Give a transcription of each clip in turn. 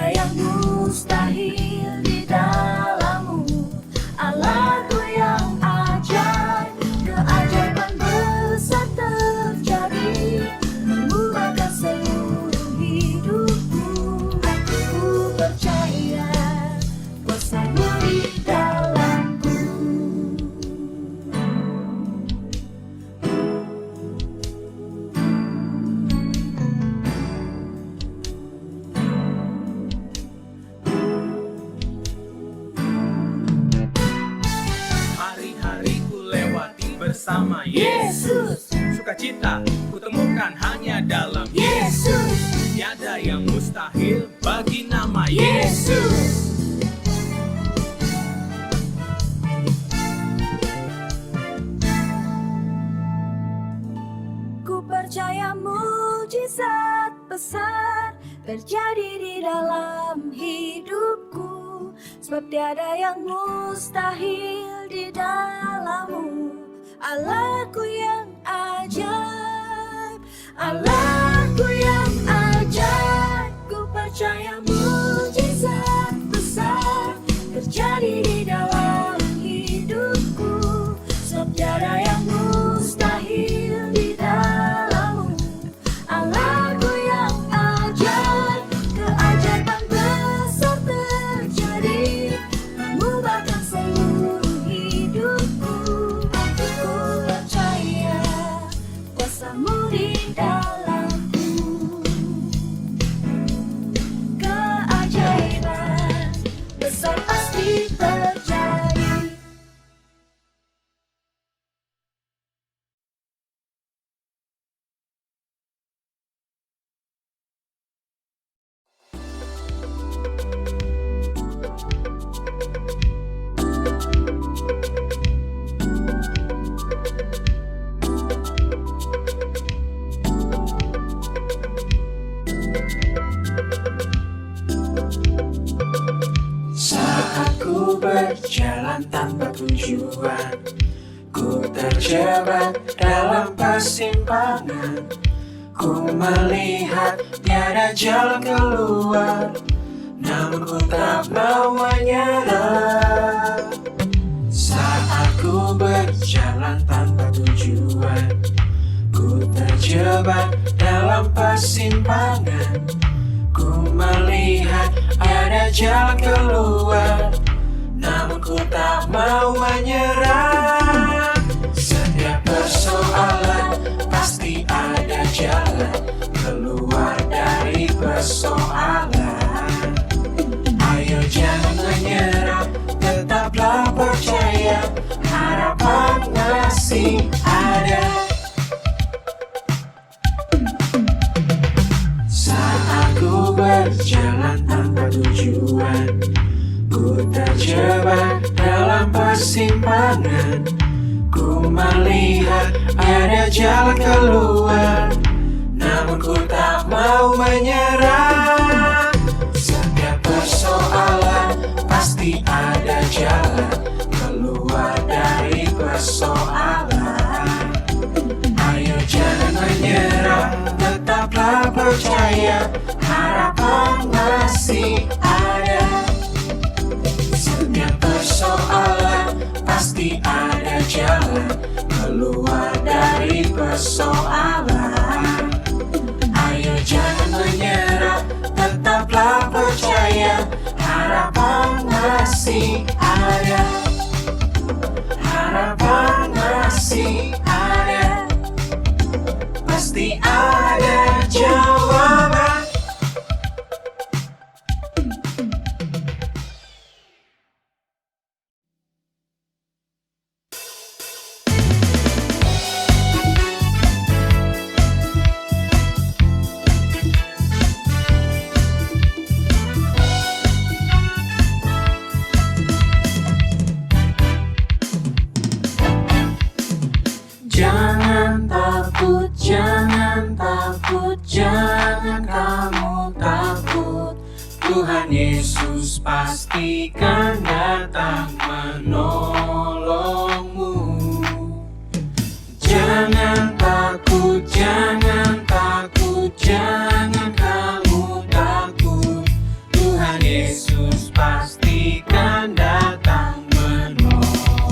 tiada yang mustahil di dalam-Mu. Allahku yang ajaib, keajaiban besar terjadi, mengubahkan seluruh hidupku. Ku percaya kuasa-Mu di dalamku. Hari-hari ku lewati bersama Yesus. Sukacita ku temukan hanya dalam Yesus. Tiada yang mustahil bagi nama Yesus. Ku percaya mujizat besar terjadi di dalam hidupku, sebab tiada yang mustahil di dalam-Mu. Allahku yang ajaib, Allahku yang ajaib. Ku percaya mujizat besar terjadi di dalam hidupku, sebab tiada yang mustahil di dalam-Mu. Allahku yang ajaib, keajaiban besar terjadi, mengubahkan seluruh hidupku. Ku percaya kuasa-Mu di dalamku. Keajaiban besar pasti terjadi. Saat ku berjalan tanpa tujuan, ku terjebak dalam persimpangan. Ku melihat tiada jalan keluar, namun ku tak mau menyerah. Saat ku berjalan tanpa tujuan, ku terjebak dalam persimpangan. Ku melihat ada jalan keluar, namun ku tak mau menyerah. Setiap persoalan pasti ada jalan keluar dari persoalan. Ayo jangan menyerah, tetaplah percaya, harapan masih ada. Saat ku berjalan tanpa tujuan, ku terjebak dalam persimpangan. Ku melihat ada jalan keluar, namun ku tak mau menyerah. Setiap persoalan pasti ada jalan keluar dari persoalan. Ayo jangan menyerah, tetaplah percaya, harapan masih ada. Setiap persoalan pasti ada jalan keluar dari persoalan. Ayo jangan menyerah, tetaplah percaya, harapan masih ada. Harapan masih ada, pasti ada jawaban. Jangan takut, jangan takut, jangan kamu takut. Tuhan Yesus pastikan datang menolongmu. Jangan takut, jangan takut, jangan kamu takut. Yesus pastikan datang menolongmu.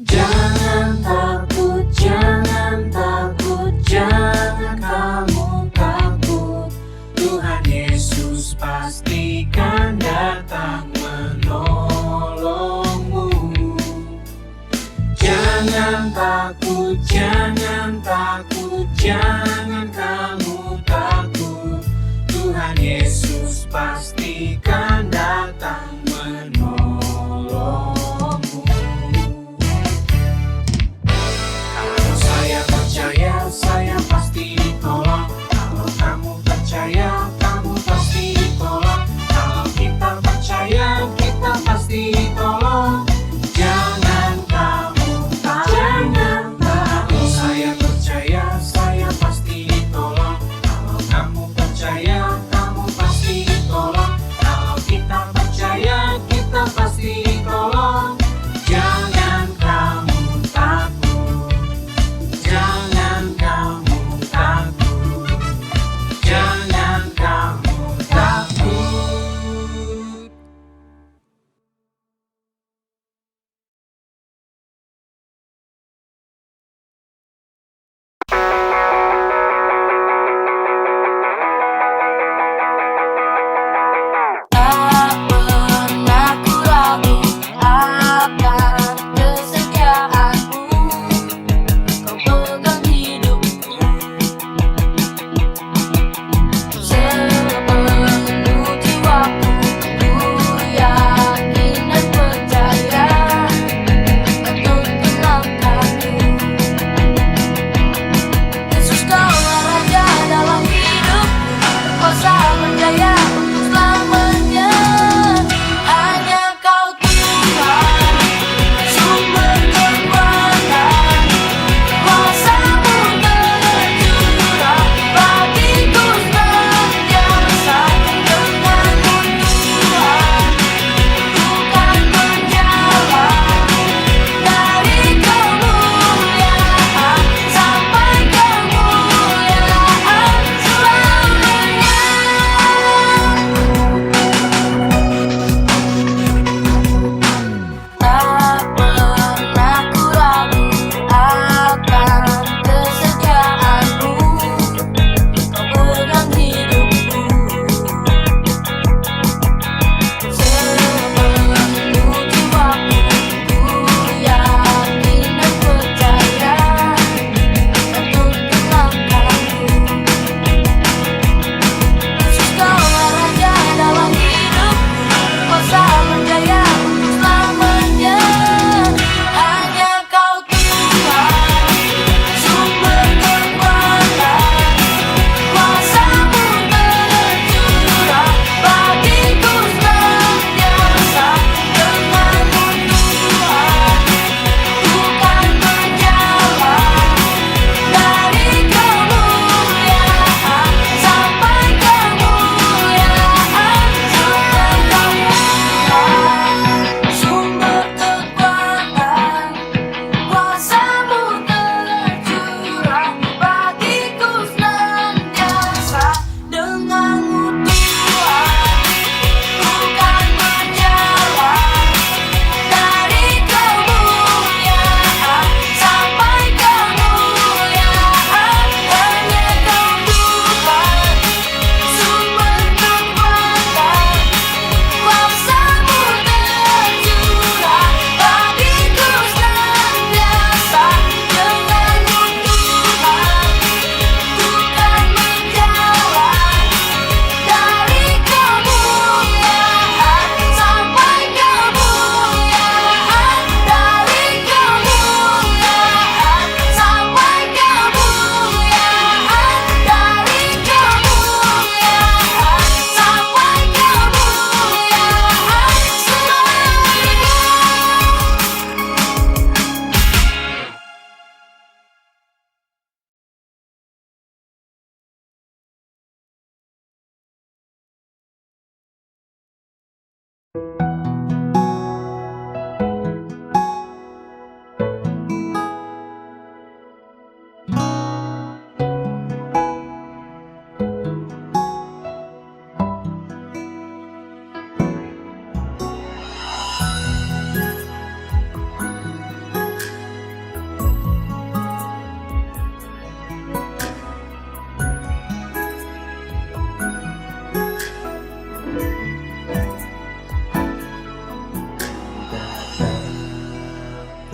Jangan takut, jangan takut, jangan kamu takut. Tuhan Yesus pastikan datang menolongmu. Jangan takut, jangan takut, jangan kamu takut. Tuhan Yesus pastikan datang menolongmu. Kalau saya percaya, saya pasti ditolong. Kalau kamu percaya, kamu pasti ditolong. Kalau kita percaya, kita pasti ditolong. Jangan kamu takut. Jangan takut. Kalau saya percaya, saya pasti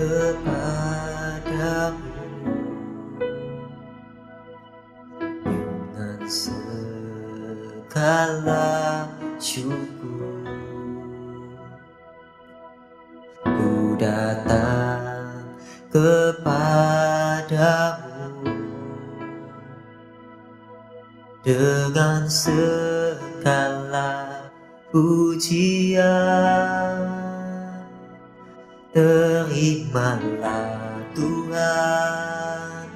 kepadamu dengan segala syukur. Ku datang kepadamu dengan segala pujian. Terimalah Tuhan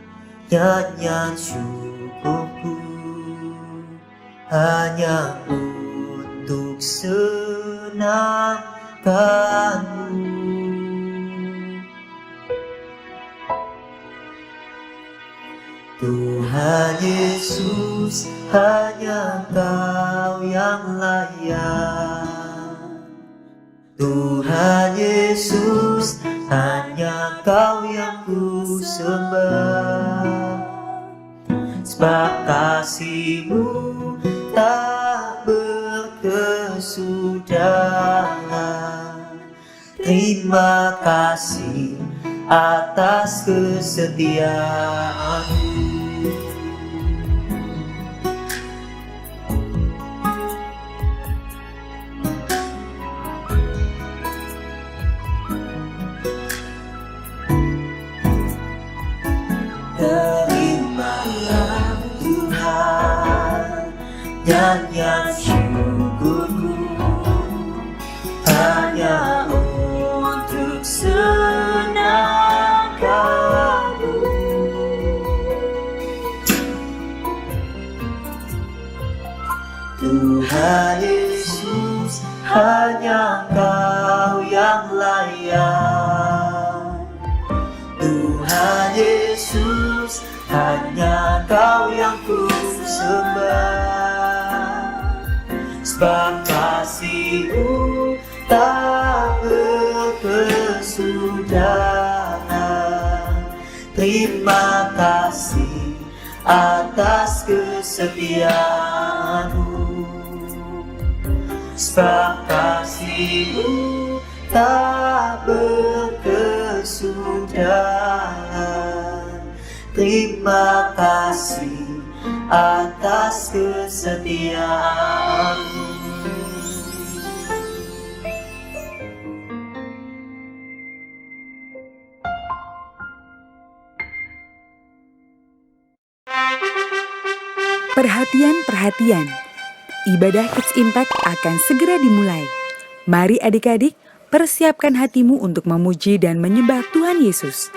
nyanyian syukurku, hanya untuk senangkanmu. Tuhan Yesus, hanya Kau yang layak. Tuhan Yesus, hanya Kau yang ku sembah. Sebab kasih-Mu tak berkesudahan. Terima kasih atas kesetiaan-Mu. Terimalah Tuhan nyanyian syukurku, hanya untuk senangkanmu. Tuhan Yesus, hanya Kau yang layak. Tuhan Yesus, hanya Kau yang ku sembah. Sebab kasih-Mu tak berkesudahan. Terima kasih atas kesetiaan-Mu. Sebab kasih-Mu tak berkesudahan. Terima kasih atas kesetiaan-Mu. Perhatian, ibadah Kids Impact akan segera dimulai. Mari adik-adik, persiapkan hatimu untuk memuji dan menyembah Tuhan Yesus.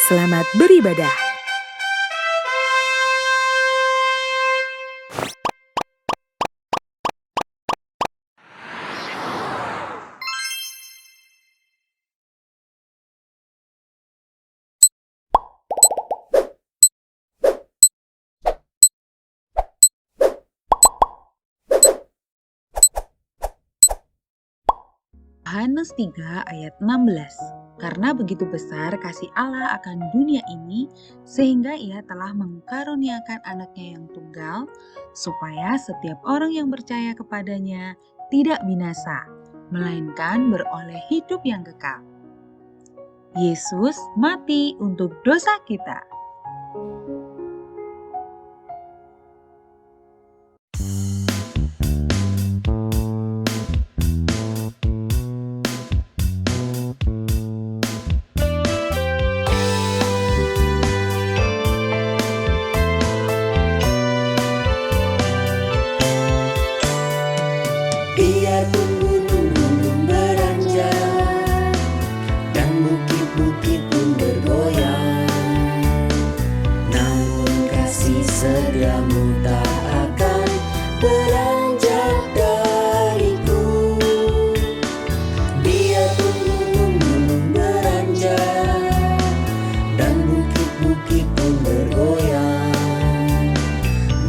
Selamat beribadah. Yohanes 3 ayat 16. Karena begitu besar kasih Allah akan dunia ini, sehingga Ia telah mengkaruniakan anaknya yang tunggal, supaya setiap orang yang percaya kepadanya tidak binasa, melainkan beroleh hidup yang kekal. Yesus mati untuk dosa kita. Biarpun gunung-gunung beranjak dan bukit-bukit pun bergoyang, namun kasih setiamu tak akan beranjak dariku. Biarpun gunung-gunung beranjak dan bukit-bukit pun bergoyang,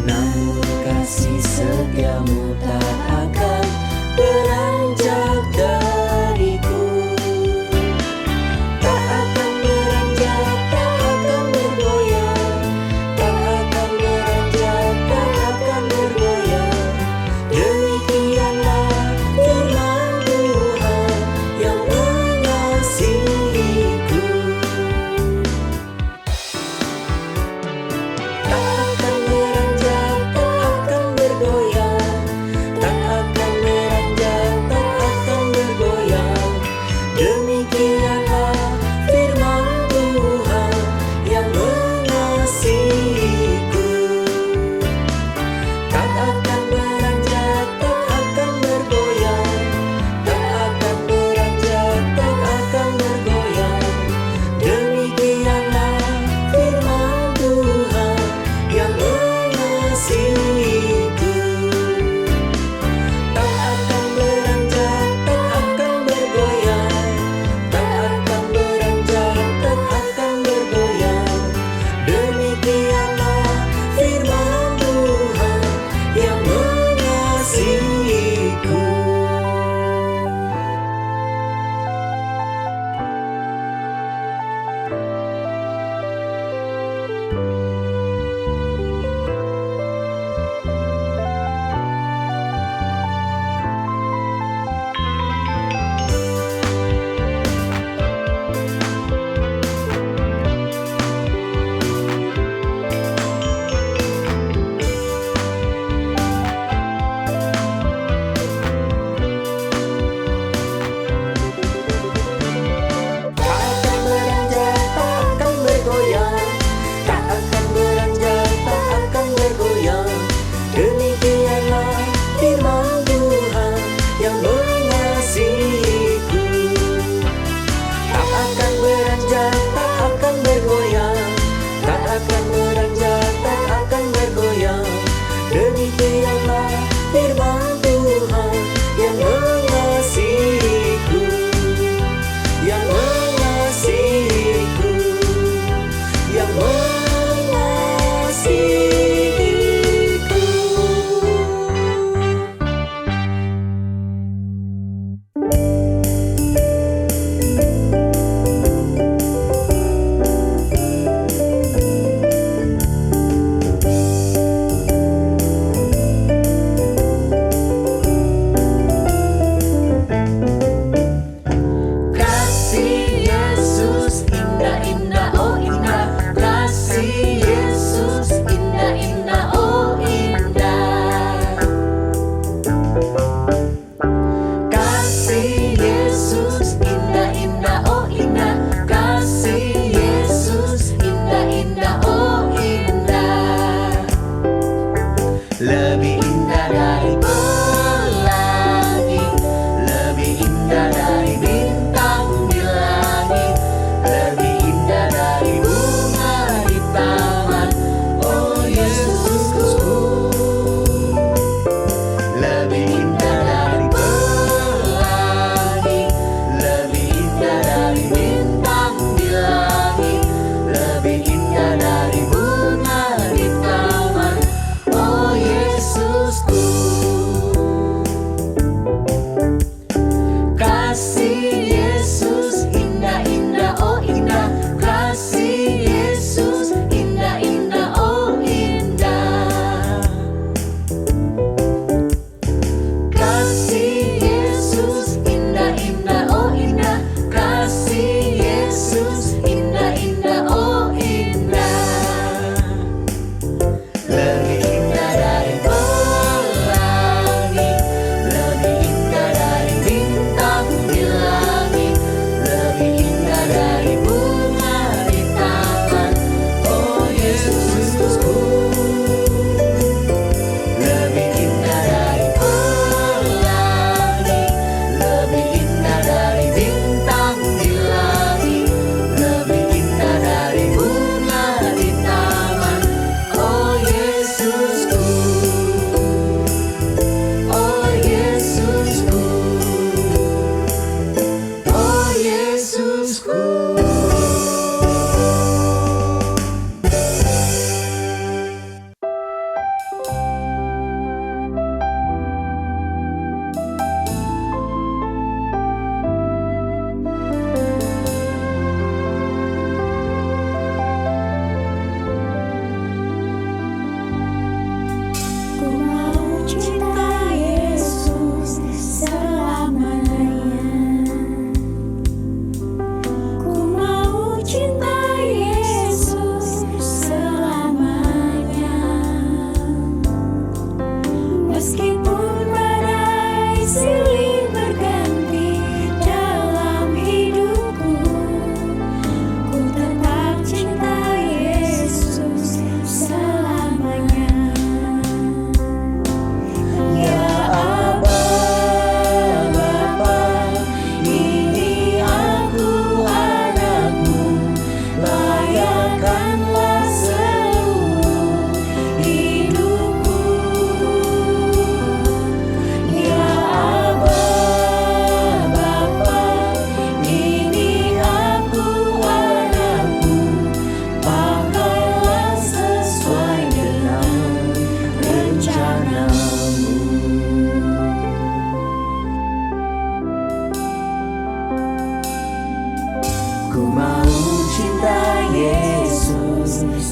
namun kasih setiamu tak akan beranjak dariku. Tak akan beranjak, tak akan bergoyang, tak akan beranjak, tak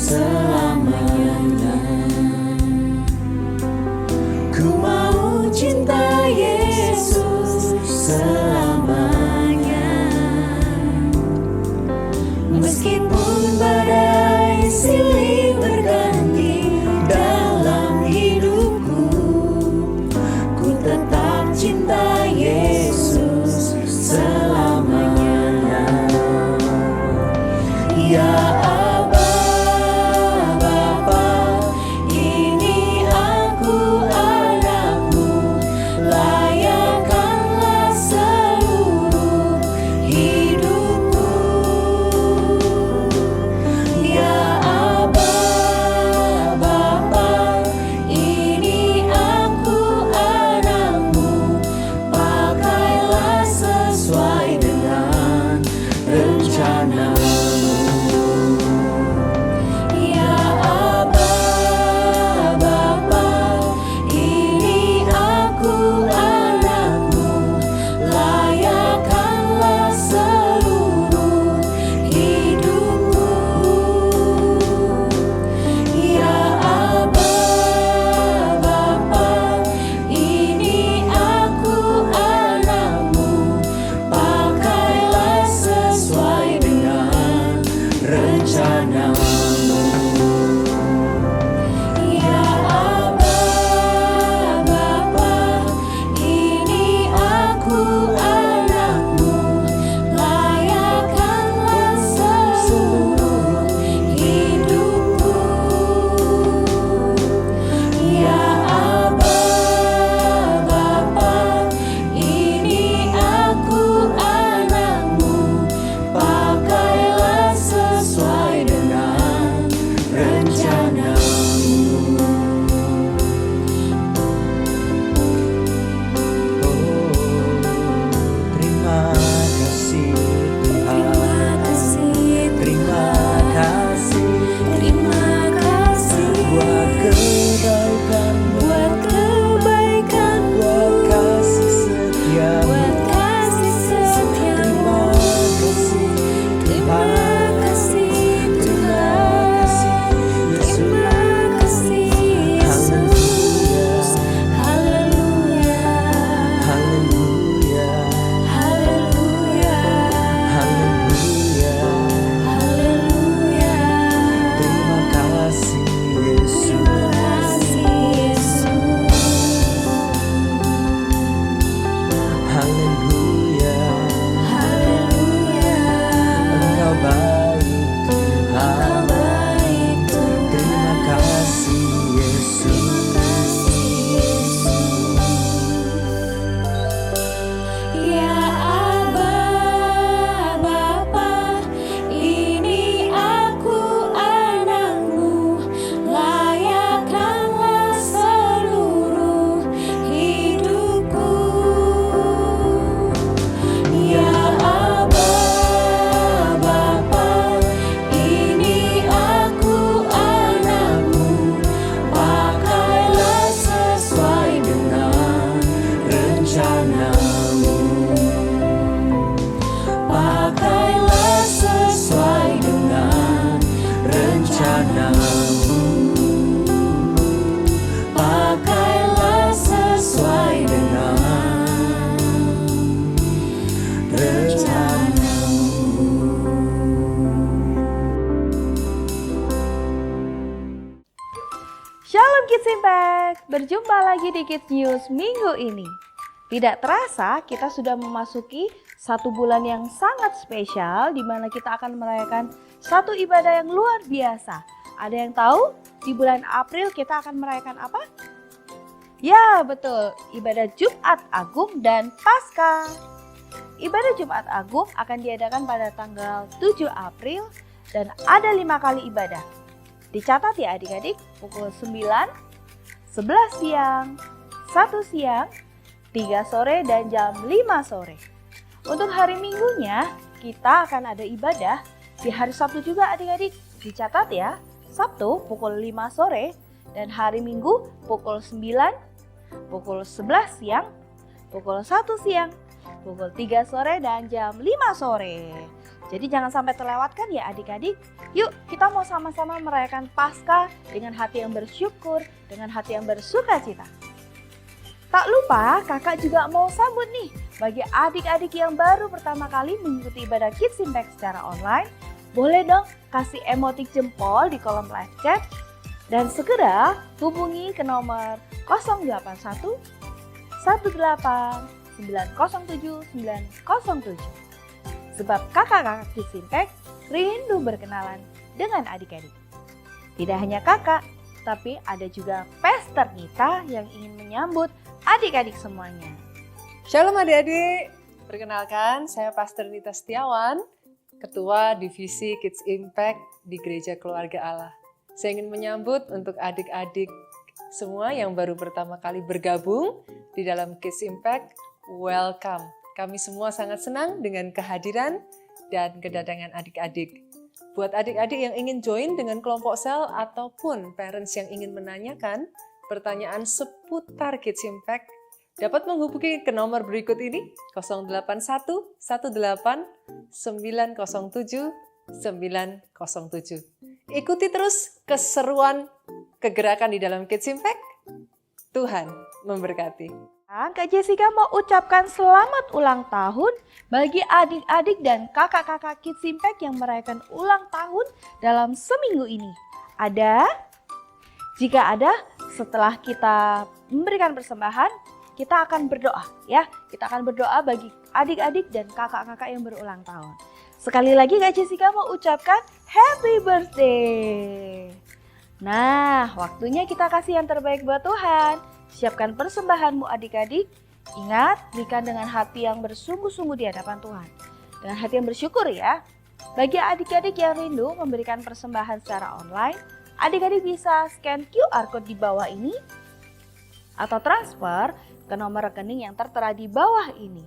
selamanya. Ku mau cinta Yesus selamanya. Meskipun badai silih berganti dalam hidupku, ku tetap cinta Yesus selamanya. Ya Aba, Bapa, ini aku anakmu, layakkanlah seluruh hidupku. Ya Aba, Bapa, ini aku anakmu, pakailah sesuai dengan rencanamu. Ya Aba, Bapa, ini aku anakmu, layakkanlah seluruh hidupku. Ya Aba, Bapa, ini aku anakmu, pakailah sesuai dengan rencanamu. Ya Aba, Bapa, ini aku anakmu, layakkanlah seluruh hidupku. Ya Aba, Bapa, ini aku anakmu, pakailah sesuai dengan rencanamu. Terima kasih Tuhan, terima kasih, terima kasih buat kebaikan-Mu, buat kebaikan-Mu, buat kasih setia-Mu, buat kasih setia-Mu. Terima kasih, terima kasih, terima kasih Yesus. Haleluya, haleluya, haleluya, haleluya, haleluya. Terima kasih Yesus. Terima kasih Yesus. Haleluya, haleluya. Engkau baik Tuhan, Engkau baik Tuhan. Terima kasih Yesus. Ya Aba, Bapa, ini aku anakmu, layakkanlah seluruh hidupku. Ya Aba, Bapa, ini aku anakmu, pakailah sesuai dengan rencanamu. Pakailah sesuai dengan rencanamu. Pakailah sesuai dengan rencanamu. Shalom Kids Impact, berjumpa lagi di Kids News minggu ini. Tidak terasa kita sudah memasuki satu bulan yang sangat spesial di mana kita akan merayakan satu ibadah yang luar biasa. Ada yang tahu di bulan April kita akan merayakan apa? Ya betul, ibadah Jumat Agung dan Paskah. Ibadah Jumat Agung akan diadakan pada tanggal 7 April dan ada 5 kali ibadah. Dicatat ya adik-adik, pukul 9, 11 siang, 1 siang, 3 sore dan jam 5 sore. Untuk hari Minggunya kita akan ada ibadah di hari Sabtu juga adik-adik. Dicatat ya, Sabtu pukul 5 sore dan hari Minggu pukul 9, pukul 11 siang, pukul 1 siang, pukul 3 sore dan jam 5 sore. Jadi jangan sampai terlewatkan ya adik-adik. Yuk kita mau sama-sama merayakan Paskah dengan hati yang bersyukur, dengan hati yang bersukacita. Tak lupa kakak juga mau sambut nih bagi adik-adik yang baru pertama kali mengikuti ibadah Kids Impact secara online. Boleh dong kasih emotik jempol di kolom live chat dan segera hubungi ke nomor 081 18 907 907. Sebab kakak-kakak Kids Impact rindu berkenalan dengan adik-adik. Tidak hanya kakak, tapi ada juga Pastor Nita yang ingin menyambut adik-adik semuanya. Shalom adik-adik, perkenalkan saya Pastor Nita Setiawan, Ketua Divisi Kids Impact di Gereja Keluarga Allah. Saya ingin menyambut untuk adik-adik semua yang baru pertama kali bergabung di dalam Kids Impact, welcome. Kami semua sangat senang dengan kehadiran dan kedatangan adik-adik. Buat adik-adik yang ingin join dengan kelompok sel ataupun parents yang ingin menanyakan pertanyaan seputar Kids Impact, dapat menghubungi ke nomor berikut ini 081 18 907 907. Ikuti terus keseruan kegerakan di dalam Kids Impact. Tuhan memberkati. Kak Jessica mau ucapkan selamat ulang tahun bagi adik-adik dan kakak-kakak Kids Impact yang merayakan ulang tahun dalam seminggu ini. Ada? Jika ada, setelah kita memberikan persembahan, kita akan berdoa ya. Kita akan berdoa bagi adik-adik dan kakak-kakak yang berulang tahun. Sekali lagi Kak Jessica mau ucapkan happy birthday. Nah, waktunya kita kasih yang terbaik buat Tuhan. Siapkan persembahanmu adik-adik. Ingat, berikan dengan hati yang bersungguh-sungguh di hadapan Tuhan. Dengan hati yang bersyukur ya. Bagi adik-adik yang rindu memberikan persembahan secara online, adik-adik bisa scan QR code di bawah ini atau transfer ke nomor rekening yang tertera di bawah ini.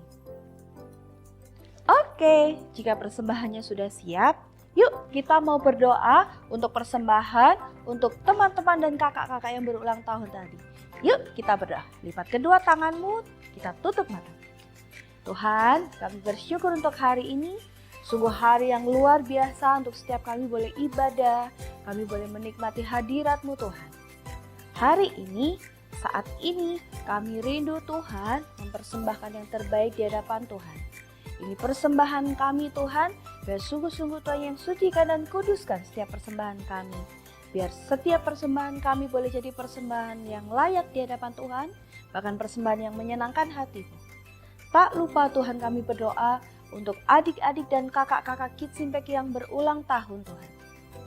Oke, jika persembahannya sudah siap, yuk kita mau berdoa untuk persembahan untuk teman-teman dan kakak-kakak yang berulang tahun tadi. Yuk kita berdoa, lipat kedua tanganmu, kita tutup mata. Tuhan, kami bersyukur untuk hari ini. Sungguh hari yang luar biasa untuk setiap kami boleh ibadah, kami boleh menikmati hadirat-Mu Tuhan. Hari ini, saat ini kami rindu Tuhan mempersembahkan yang terbaik di hadapan Tuhan. Ini persembahan kami Tuhan, biar sungguh-sungguh Tuhan yang sucikan dan kuduskan setiap persembahan kami. Biar setiap persembahan kami boleh jadi persembahan yang layak di hadapan Tuhan, bahkan persembahan yang menyenangkan hati-Mu. Tak lupa Tuhan kami berdoa untuk adik-adik dan kakak-kakak Kids Impact yang berulang tahun Tuhan.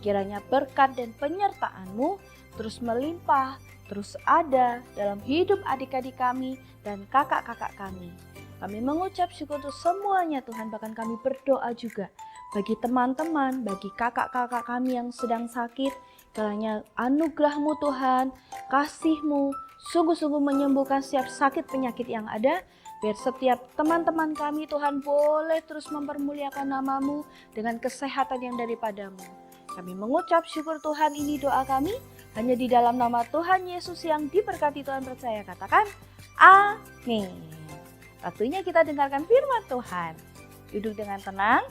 Kiranya berkat dan penyertaan-Mu terus melimpah, terus ada dalam hidup adik-adik kami dan kakak-kakak kami. Kami mengucap syukur untuk semuanya Tuhan, bahkan kami berdoa juga bagi teman-teman, bagi kakak-kakak kami yang sedang sakit. Kiranya anugerah-Mu Tuhan, kasih-Mu sungguh-sungguh menyembuhkan setiap sakit penyakit yang ada. Biar setiap teman-teman kami Tuhan boleh terus mempermuliakan nama-Mu dengan kesehatan yang daripada-Mu. Kami mengucap syukur Tuhan, ini doa kami hanya di dalam nama Tuhan Yesus yang diberkati Tuhan percaya. Katakan amin. Waktunya kita dengarkan firman Tuhan. Duduk dengan tenang,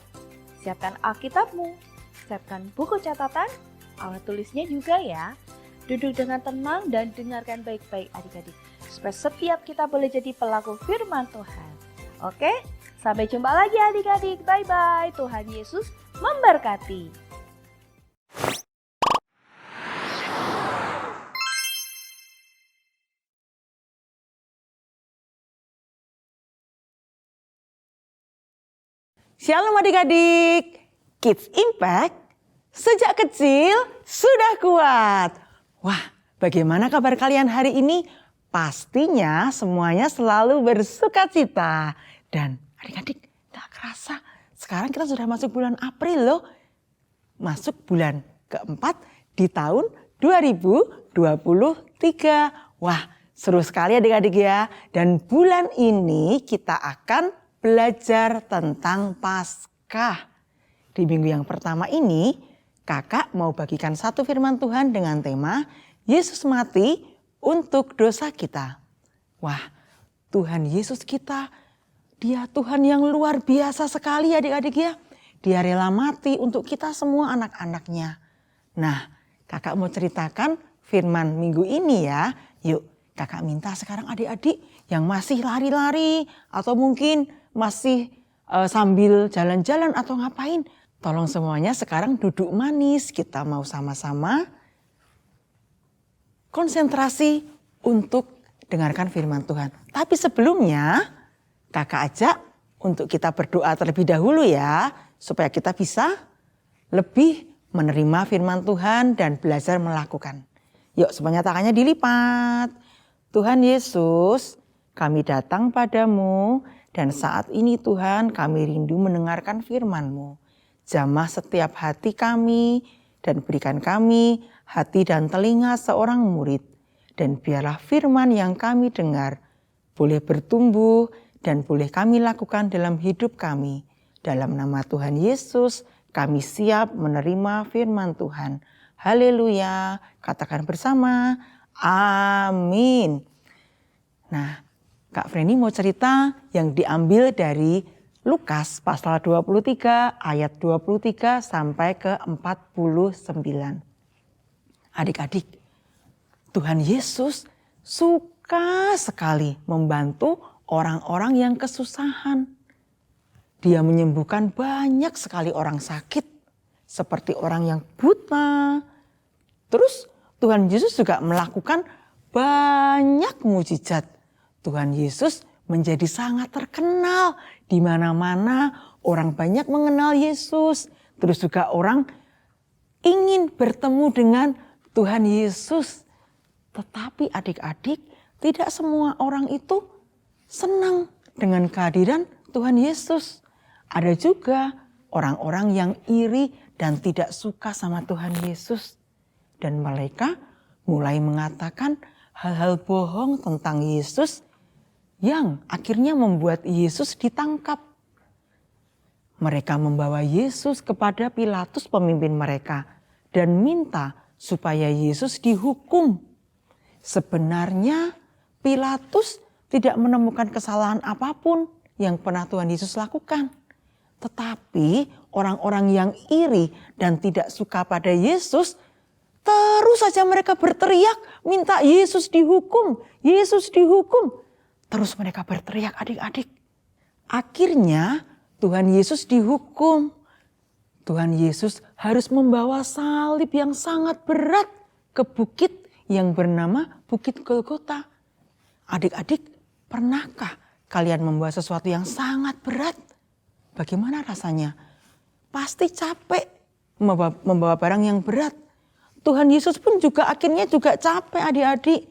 siapkan Alkitab-Mu, siapkan buku catatan, alat tulisnya juga ya. Duduk dengan tenang dan dengarkan baik-baik adik-adik. Supaya setiap kita boleh jadi pelaku firman Tuhan. Oke, sampai jumpa lagi adik-adik. Bye-bye. Tuhan Yesus memberkati. Shalom adik-adik, Kids Impact sejak kecil sudah kuat. Wah, bagaimana kabar kalian hari ini? Pastinya semuanya selalu bersukacita. Dan adik-adik, tak kerasa sekarang kita sudah masuk bulan April loh. Masuk bulan keempat di tahun 2023. Wah, seru sekali adik-adik ya. Dan bulan ini kita akan belajar tentang Paskah. Di minggu yang pertama ini, kakak mau bagikan satu firman Tuhan dengan tema Yesus mati untuk dosa kita. Wah, Tuhan Yesus kita, Dia Tuhan yang luar biasa sekali adik-adik ya. Dia rela mati untuk kita semua anak-anaknya. Nah, kakak mau ceritakan firman minggu ini ya. Yuk, kakak minta sekarang adik-adik yang masih lari-lari atau mungkin masih sambil jalan-jalan atau ngapain. Tolong semuanya sekarang duduk manis. Kita mau sama-sama konsentrasi untuk dengarkan firman Tuhan. Tapi sebelumnya kakak ajak untuk kita berdoa terlebih dahulu ya. Supaya kita bisa lebih menerima firman Tuhan dan belajar melakukan. Yuk semuanya tangannya dilipat. Tuhan Yesus, kami datang padamu dan saat ini Tuhan kami rindu mendengarkan firman-Mu. Jamah setiap hati kami dan berikan kami hati dan telinga seorang murid. Dan biarlah firman yang kami dengar boleh bertumbuh dan boleh kami lakukan dalam hidup kami. Dalam nama Tuhan Yesus kami siap menerima firman Tuhan. Haleluya. Katakan bersama. Amin. Nah, Kak Freni mau cerita yang diambil dari Lukas pasal 23 ayat 23 sampai ke 49. Adik-adik, Tuhan Yesus suka sekali membantu orang-orang yang kesusahan. Dia menyembuhkan banyak sekali orang sakit, seperti orang yang buta. Terus Tuhan Yesus juga melakukan banyak mujizat. Tuhan Yesus menjadi sangat terkenal. Di mana-mana orang banyak mengenal Yesus. Terus juga orang ingin bertemu dengan Tuhan Yesus. Tetapi adik-adik, tidak semua orang itu senang dengan kehadiran Tuhan Yesus. Ada juga orang-orang yang iri dan tidak suka sama Tuhan Yesus. Dan mereka mulai mengatakan hal-hal bohong tentang Yesus yang akhirnya membuat Yesus ditangkap. Mereka membawa Yesus kepada Pilatus pemimpin mereka dan minta supaya Yesus dihukum. Sebenarnya Pilatus tidak menemukan kesalahan apapun yang pernah Tuhan Yesus lakukan. Tetapi orang-orang yang iri dan tidak suka pada Yesus, terus saja mereka berteriak minta Yesus dihukum, Yesus dihukum. Terus mereka berteriak adik-adik. Akhirnya Tuhan Yesus dihukum. Tuhan Yesus harus membawa salib yang sangat berat ke bukit yang bernama Bukit Golgota. Adik-adik, pernahkah kalian membawa sesuatu yang sangat berat? Bagaimana rasanya? Pasti capek membawa barang yang berat. Tuhan Yesus pun juga akhirnya juga capek adik-adik.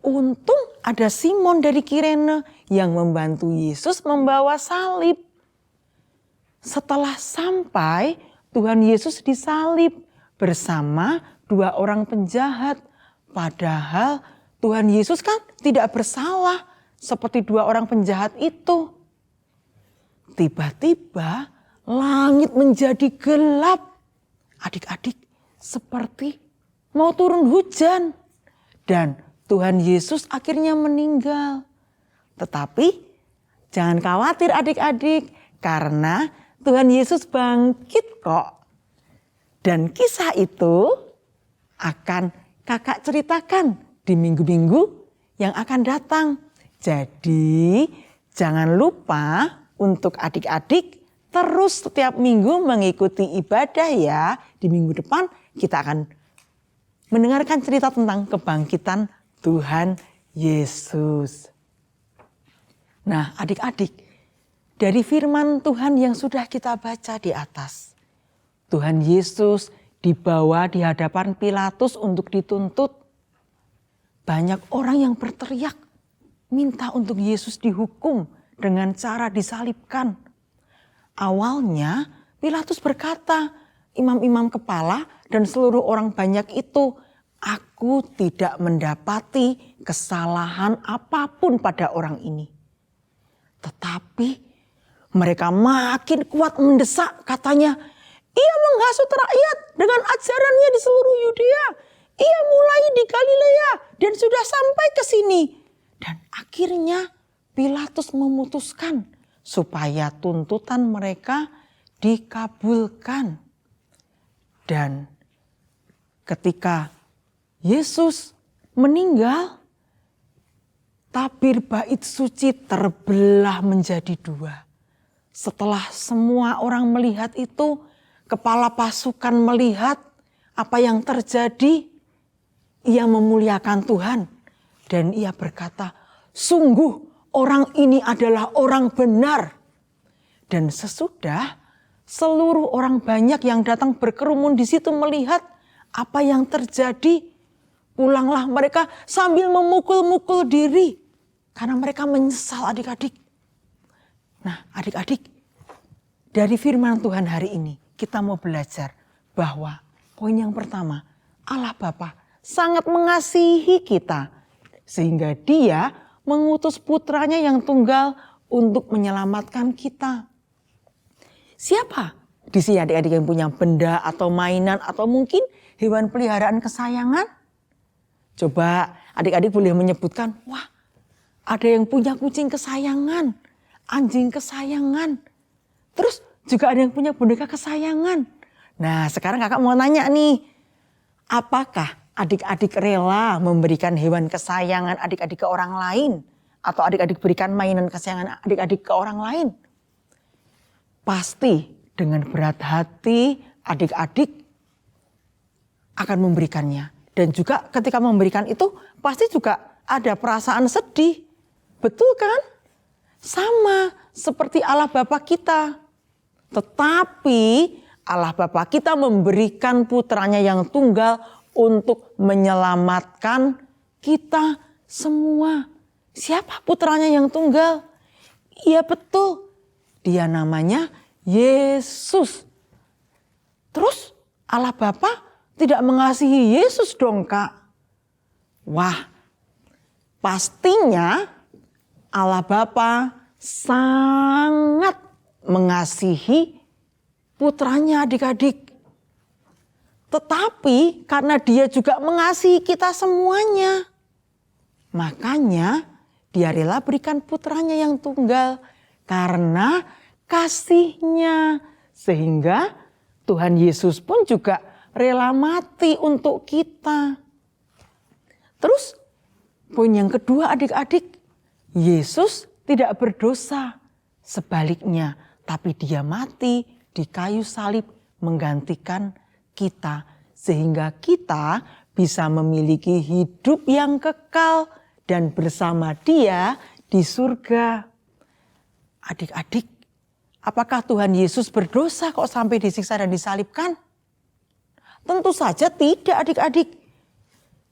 Untung ada Simon dari Kirene yang membantu Yesus membawa salib. Setelah sampai, Tuhan Yesus disalib bersama dua orang penjahat. Padahal Tuhan Yesus kan tidak bersalah seperti dua orang penjahat itu. Tiba-tiba langit menjadi gelap. Adik-adik, seperti mau turun hujan. Dan Tuhan Yesus akhirnya meninggal. Tetapi jangan khawatir adik-adik, karena Tuhan Yesus bangkit kok. Dan kisah itu akan kakak ceritakan di minggu-minggu yang akan datang. Jadi jangan lupa untuk adik-adik terus setiap minggu mengikuti ibadah ya. Di minggu depan kita akan mendengarkan cerita tentang kebangkitan Tuhan Yesus. Nah adik-adik, dari firman Tuhan yang sudah kita baca di atas, Tuhan Yesus dibawa di hadapan Pilatus untuk dituntut. Banyak orang yang berteriak minta untuk Yesus dihukum dengan cara disalibkan. Awalnya Pilatus berkata, imam-imam kepala dan seluruh orang banyak itu, aku tidak mendapati kesalahan apapun pada orang ini. Tetapi mereka makin kuat mendesak, katanya, ia menghasut rakyat dengan ajarannya di seluruh Yudea. Ia mulai di Galilea dan sudah sampai ke sini. Dan akhirnya Pilatus memutuskan supaya tuntutan mereka dikabulkan. Dan ketika Yesus meninggal, tabir bait suci terbelah menjadi dua. Setelah semua orang melihat itu, kepala pasukan melihat apa yang terjadi, ia memuliakan Tuhan. Dan ia berkata, sungguh orang ini adalah orang benar. Dan sesudah seluruh orang banyak yang datang berkerumun di situ melihat apa yang terjadi, pulanglah mereka sambil memukul-mukul diri. Karena mereka menyesal adik-adik. Nah adik-adik, dari firman Tuhan hari ini kita mau belajar bahwa poin yang pertama, Allah Bapa sangat mengasihi kita. Sehingga dia mengutus putranya yang tunggal untuk menyelamatkan kita. Siapa di sini adik-adik yang punya benda atau mainan atau mungkin hewan peliharaan kesayangan? Coba adik-adik boleh menyebutkan, wah ada yang punya kucing kesayangan, anjing kesayangan. Terus juga ada yang punya boneka kesayangan. Nah sekarang kakak mau nanya nih, apakah adik-adik rela memberikan hewan kesayangan adik-adik ke orang lain? Atau adik-adik berikan mainan kesayangan adik-adik ke orang lain? Pasti dengan berat hati adik-adik akan memberikannya. Dan juga ketika memberikan itu pasti juga ada perasaan sedih. Betul kan? Sama seperti Allah Bapa kita. Tetapi Allah Bapa kita memberikan putranya yang tunggal untuk menyelamatkan kita semua. Siapa putranya yang tunggal? Iya betul. Dia namanya Yesus. Terus Allah Bapa tidak mengasihi Yesus dong Kak? Wah, pastinya Allah Bapa sangat mengasihi putranya adik-adik. Tetapi karena dia juga mengasihi kita semuanya, makanya dia rela berikan putranya yang tunggal karena kasihnya. Sehingga Tuhan Yesus pun juga rela mati untuk kita. Terus poin yang kedua adik-adik, Yesus tidak berdosa. Sebaliknya, tapi dia mati di kayu salib menggantikan kita. Sehingga kita bisa memiliki hidup yang kekal dan bersama dia di surga. Adik-adik, apakah Tuhan Yesus berdosa kok sampai disiksa dan disalibkan? Tentu saja tidak adik-adik.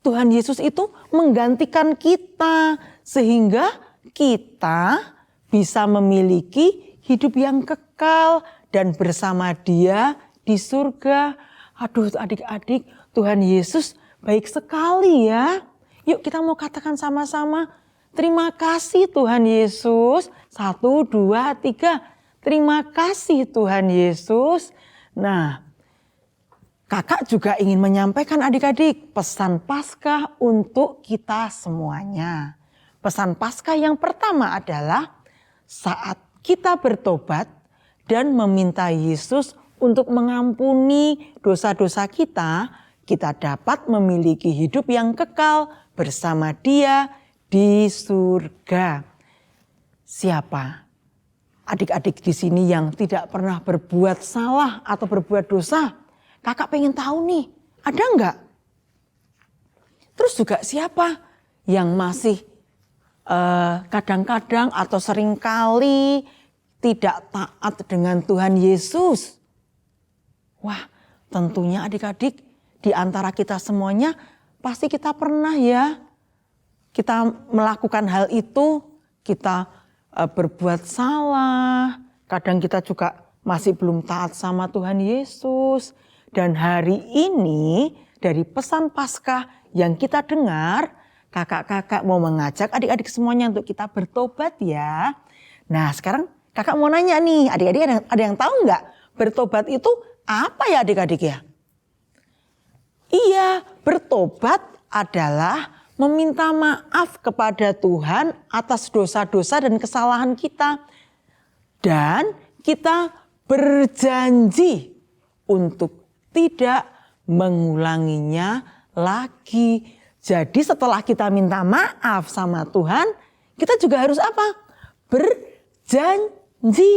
Tuhan Yesus itu menggantikan kita sehingga kita bisa memiliki hidup yang kekal dan bersama dia di surga. Aduh adik-adik, Tuhan Yesus baik sekali ya. Yuk kita mau katakan sama-sama, terima kasih Tuhan Yesus. 1, 2, 3. Terima kasih Tuhan Yesus. Nah, kakak juga ingin menyampaikan adik-adik pesan Paskah untuk kita semuanya. Pesan Paskah yang pertama adalah saat kita bertobat dan meminta Yesus untuk mengampuni dosa-dosa kita, kita dapat memiliki hidup yang kekal bersama Dia di surga. Siapa adik-adik di sini yang tidak pernah berbuat salah atau berbuat dosa? Kakak pengen tahu nih, ada enggak? Terus juga siapa yang masih kadang-kadang atau seringkali tidak taat dengan Tuhan Yesus? Wah, tentunya adik-adik di antara kita semuanya pasti kita pernah ya. Kita melakukan hal itu, kita berbuat salah. Kadang kita juga masih belum taat sama Tuhan Yesus. Dan hari ini dari pesan Paskah yang kita dengar, kakak-kakak mau mengajak adik-adik semuanya untuk kita bertobat ya. Nah sekarang kakak mau nanya nih, adik-adik ada yang tahu nggak bertobat itu apa ya adik-adik ya? Iya, bertobat adalah meminta maaf kepada Tuhan atas dosa-dosa dan kesalahan kita. Dan kita berjanji untuk tidak mengulanginya lagi. Jadi setelah kita minta maaf sama Tuhan, kita juga harus apa? Berjanji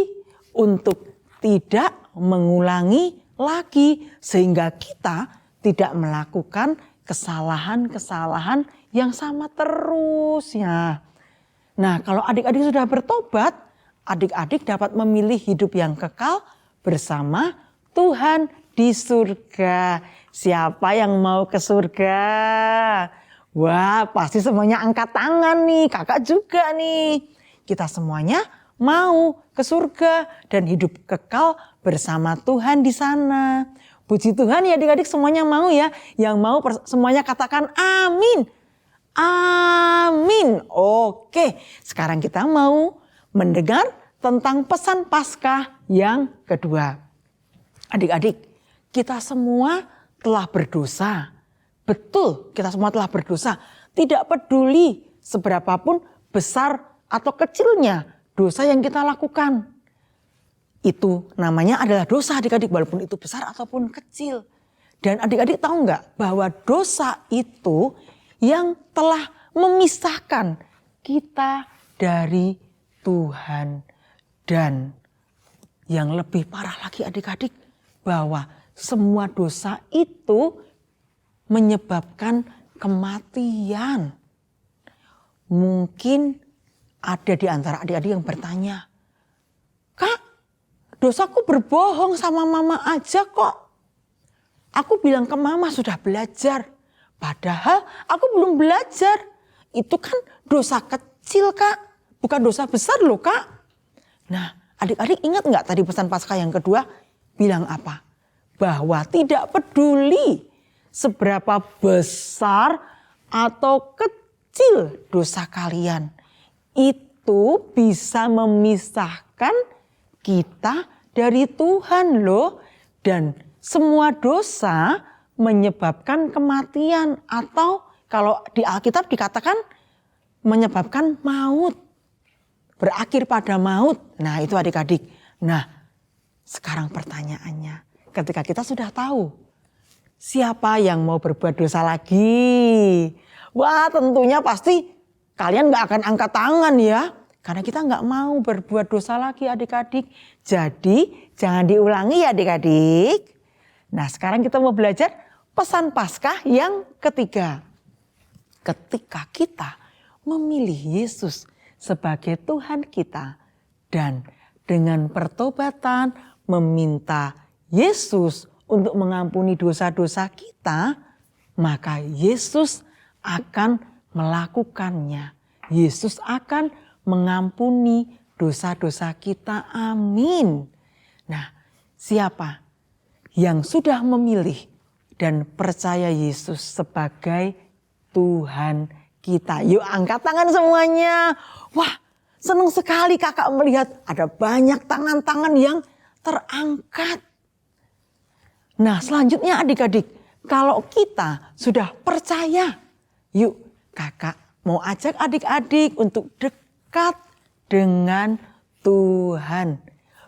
untuk tidak mengulangi lagi. Sehingga kita tidak melakukan kesalahan-kesalahan yang sama terus ya. Nah, kalau adik-adik sudah bertobat, adik-adik dapat memilih hidup yang kekal bersama Tuhan di surga. Siapa yang mau ke surga? Wah, pasti semuanya angkat tangan nih. Kakak juga nih. Kita semuanya mau ke surga dan hidup kekal bersama Tuhan di sana. Puji Tuhan ya adik-adik semuanya mau ya. Yang mau semuanya katakan amin. Amin. Oke, sekarang kita mau mendengar tentang pesan Paskah yang kedua. Adik-adik, kita semua telah berdosa. Betul, kita semua telah berdosa. Tidak peduli seberapapun besar atau kecilnya dosa yang kita lakukan. Itu namanya adalah dosa adik-adik, walaupun itu besar ataupun kecil. Dan adik-adik tahu nggak bahwa dosa itu yang telah memisahkan kita dari Tuhan. Dan yang lebih parah lagi adik-adik, bahwa semua dosa itu menyebabkan kematian. Mungkin ada di antara adik-adik yang bertanya, Kak, dosaku berbohong sama mama aja kok. Aku bilang ke mama sudah belajar, padahal aku belum belajar. Itu kan dosa kecil Kak, bukan dosa besar loh Kak. Nah, adik-adik ingat nggak tadi pesan Paskah yang kedua bilang apa? Bahwa tidak peduli seberapa besar atau kecil dosa kalian, itu bisa memisahkan kita dari Tuhan loh. Dan semua dosa menyebabkan kematian, atau kalau di Alkitab dikatakan menyebabkan maut, berakhir pada maut. Nah itu adik-adik. Nah sekarang pertanyaannya, ketika kita sudah tahu siapa yang mau berbuat dosa lagi? Wah tentunya pasti kalian gak akan angkat tangan ya. Karena kita gak mau berbuat dosa lagi adik-adik. Jadi jangan diulangi ya adik-adik. Nah sekarang kita mau belajar pesan Paskah yang ketiga. Ketika kita memilih Yesus sebagai Tuhan kita dan dengan pertobatan meminta Yesus untuk mengampuni dosa-dosa kita, maka Yesus akan melakukannya. Yesus akan mengampuni dosa-dosa kita. Amin. Nah, siapa yang sudah memilih dan percaya Yesus sebagai Tuhan kita? Yuk angkat tangan semuanya. Wah, senang sekali kakak melihat ada banyak tangan-tangan yang terangkat. Nah selanjutnya adik-adik, kalau kita sudah percaya, yuk kakak mau ajak adik-adik untuk dekat dengan Tuhan.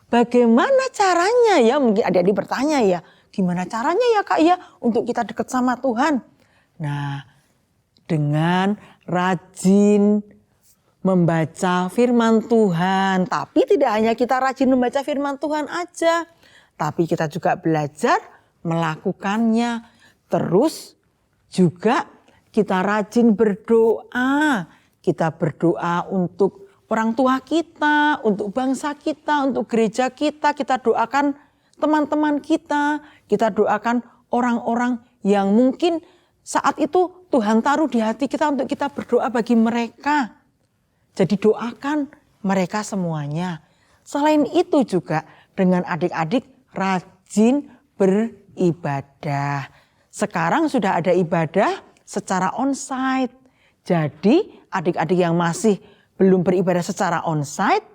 Bagaimana caranya ya? Mungkin adik-adik bertanya ya, gimana caranya ya kak ya untuk kita dekat sama Tuhan? Nah dengan rajin membaca firman Tuhan. Tapi tidak hanya kita rajin membaca firman Tuhan aja, tapi kita juga belajar melakukannya. Terus juga kita rajin berdoa. Kita berdoa untuk orang tua kita, untuk bangsa kita, untuk gereja kita. Kita doakan teman-teman kita. Kita doakan orang-orang yang mungkin saat itu Tuhan taruh di hati kita untuk kita berdoa bagi mereka. Jadi doakan mereka semuanya. Selain itu juga dengan adik-adik rajin beribadah. Sekarang sudah ada ibadah secara onsite. Jadi adik-adik yang masih belum beribadah secara onsite,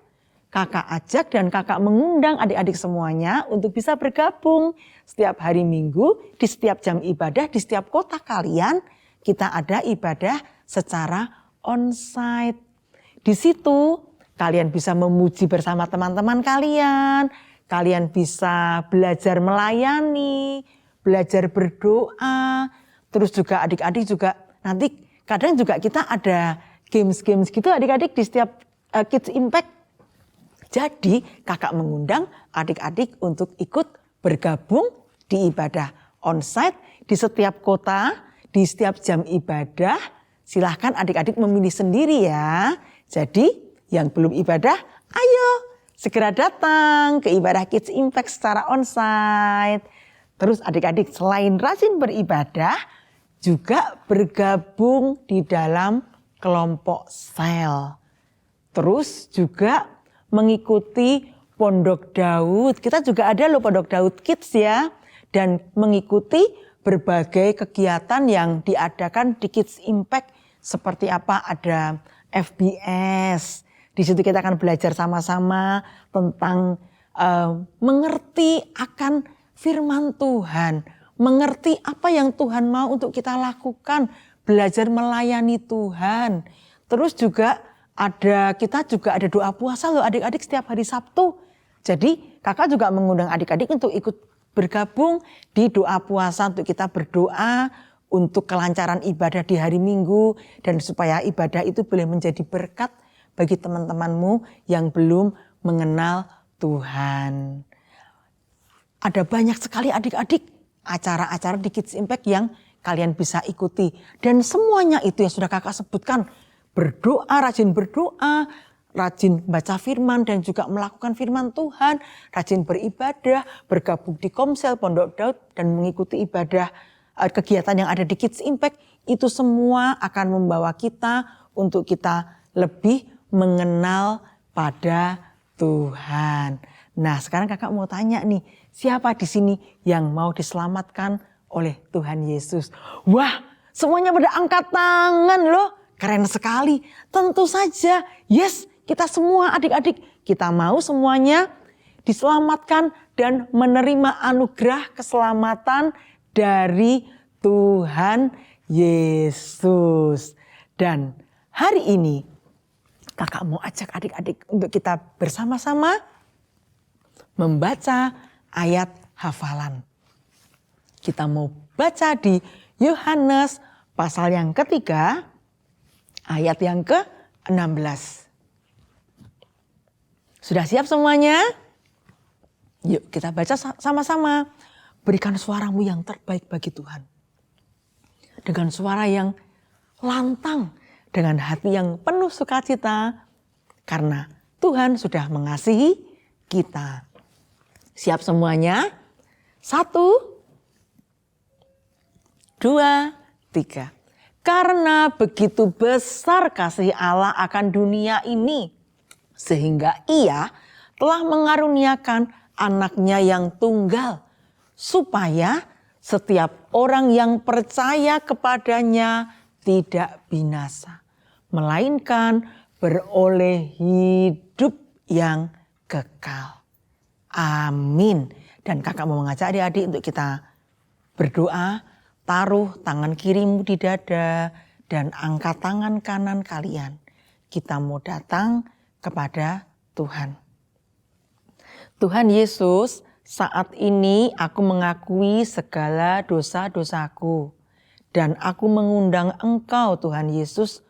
kakak ajak dan kakak mengundang adik-adik semuanya untuk bisa bergabung. Setiap hari Minggu, di setiap jam ibadah, di setiap kota kalian, kita ada ibadah secara onsite. Di situ kalian bisa memuji bersama teman-teman kalian. kalian bisa belajar melayani, belajar berdoa. Terus juga adik-adik juga nanti kadang juga kita ada games-games gitu adik-adik di setiap Kids Impact. Jadi kakak mengundang adik-adik untuk ikut bergabung di ibadah onsite di setiap kota, di setiap jam ibadah. Silahkan adik-adik memilih sendiri ya. Jadi yang belum ibadah, ayo segera datang ke ibadah Kids Impact secara onsite. Terus adik-adik selain rajin beribadah, juga bergabung di dalam kelompok sel. Terus juga mengikuti Pondok Daud. Kita juga ada loh Pondok Daud Kids ya. Dan mengikuti berbagai kegiatan yang diadakan di Kids Impact. Seperti apa, ada FBS. Di situ kita akan belajar sama-sama tentang mengerti akan firman Tuhan. Mengerti apa yang Tuhan mau untuk kita lakukan. Belajar melayani Tuhan. Terus juga kita juga ada doa puasa loh adik-adik setiap hari Sabtu. Jadi kakak juga mengundang adik-adik untuk ikut bergabung di doa puasa untuk kita berdoa untuk kelancaran ibadah di hari Minggu dan supaya ibadah itu boleh menjadi berkat bagi teman-temanmu yang belum mengenal Tuhan. Ada banyak sekali adik-adik acara-acara di Kids Impact yang kalian bisa ikuti. Dan semuanya itu yang sudah kakak sebutkan. Berdoa, rajin berdoa, rajin baca firman dan juga melakukan firman Tuhan. Rajin beribadah, bergabung di Komsel, Pondok Daud dan mengikuti ibadah kegiatan yang ada di Kids Impact. Itu semua akan membawa kita untuk kita lebih mengenal pada Tuhan. Nah sekarang kakak mau tanya nih, siapa di sini yang mau diselamatkan oleh Tuhan Yesus? Wah, semuanya pada angkat tangan loh. Keren sekali. Tentu saja, yes, kita semua adik-adik, kita mau semuanya diselamatkan dan menerima anugerah keselamatan dari Tuhan Yesus. Dan hari ini kakak mau ajak adik-adik untuk kita bersama-sama membaca ayat hafalan. Kita mau baca di Yohanes pasal yang ketiga, ayat yang ke-16. Sudah siap semuanya? Yuk kita baca sama-sama. Berikan suaramu yang terbaik bagi Tuhan. Dengan suara yang lantang, dengan hati yang penuh sukacita. Karena Tuhan sudah mengasihi kita. Siap semuanya? 1, 2, 3. Karena begitu besar kasih Allah akan dunia ini, sehingga Ia telah mengaruniakan anaknya yang tunggal, supaya setiap orang yang percaya kepadanya tidak binasa, melainkan beroleh hidup yang kekal. Amin. Dan kakak mau mengajak adik-adik untuk kita berdoa. Taruh tangan kirimu di dada dan angkat tangan kanan kalian. Kita mau datang kepada Tuhan. Tuhan Yesus, saat ini aku mengakui segala dosa-dosaku. Dan aku mengundang Engkau Tuhan Yesus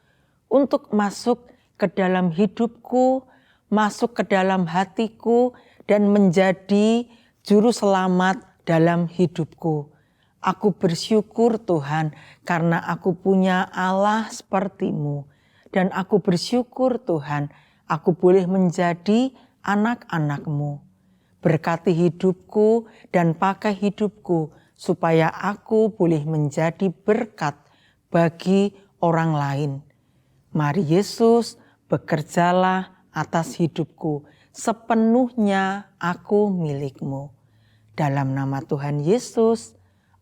untuk masuk ke dalam hidupku, masuk ke dalam hatiku dan menjadi juru selamat dalam hidupku. Aku bersyukur Tuhan karena aku punya Allah seperti-Mu. Dan aku bersyukur Tuhan aku boleh menjadi anak-anak-Mu. Berkati hidupku dan pakai hidupku supaya aku boleh menjadi berkat bagi orang lain. Mari Yesus bekerjalah atas hidupku, sepenuhnya aku milik-Mu. Dalam nama Tuhan Yesus,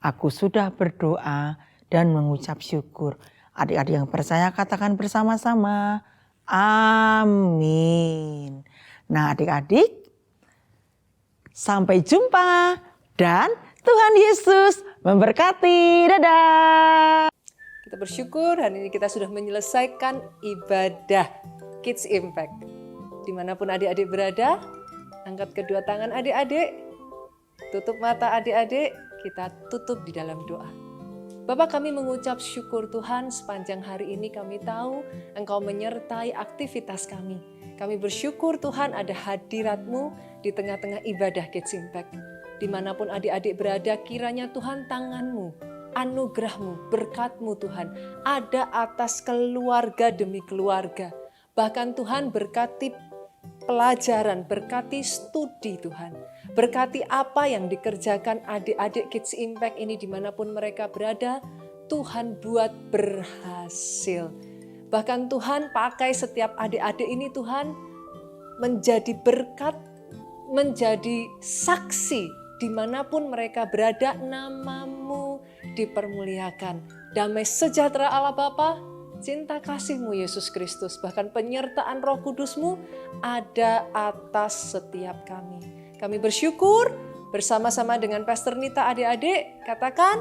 aku sudah berdoa dan mengucap syukur. Adik-adik yang percaya katakan bersama-sama. Amin. Nah adik-adik, sampai jumpa dan Tuhan Yesus memberkati. Dadah. Kita bersyukur hari ini kita sudah menyelesaikan ibadah Kids Impact. Dimanapun adik-adik berada, Angkat kedua tangan adik-adik. Tutup mata adik-adik, kita tutup di dalam doa. Bapa, kami mengucap syukur Tuhan sepanjang hari ini kami tahu Engkau menyertai aktivitas kami. Kami bersyukur Tuhan ada hadirat-Mu di tengah-tengah ibadah Kids Impact. Dimanapun adik-adik berada, kiranya Tuhan tangan-Mu, anugerah-Mu, berkat-Mu Tuhan ada atas keluarga demi keluarga. Bahkan Tuhan berkati pelajaran, berkati studi Tuhan. Berkati apa yang dikerjakan adik-adik Kids Impact ini dimanapun mereka berada, Tuhan buat berhasil. Bahkan Tuhan pakai setiap adik-adik ini Tuhan menjadi berkat, menjadi saksi dimanapun mereka berada, nama-Mu dipermuliakan. Damai sejahtera Allah Bapa, cinta kasih-Mu Yesus Kristus, bahkan penyertaan Roh Kudus-Mu ada atas setiap kami. Kami bersyukur bersama-sama dengan Pastor Nita adik-adik, katakan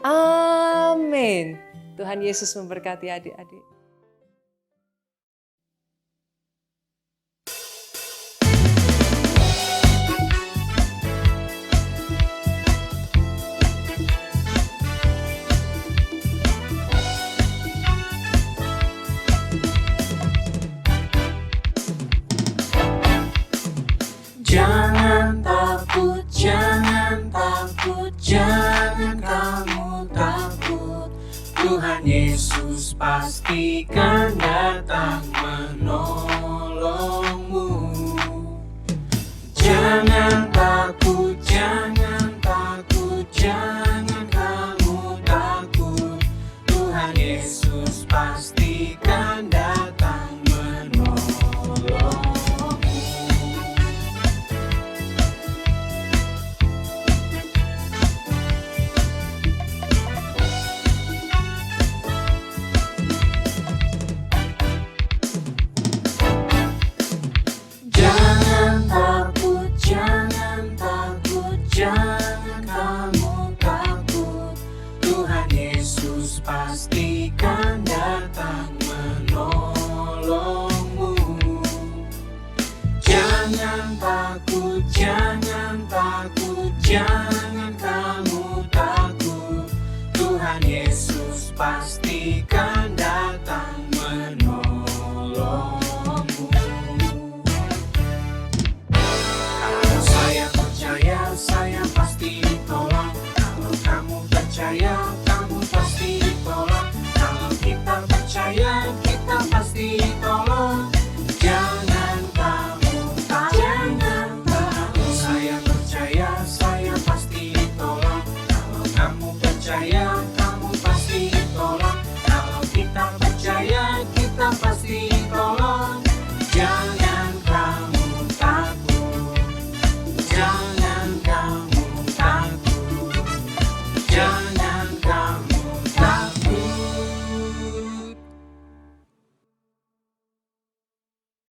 amin. Tuhan Yesus memberkati adik-adik. Jangan takut, jangan takut, jangan kamu takut. Tuhan Yesus pastikan datang menolongmu. Jangan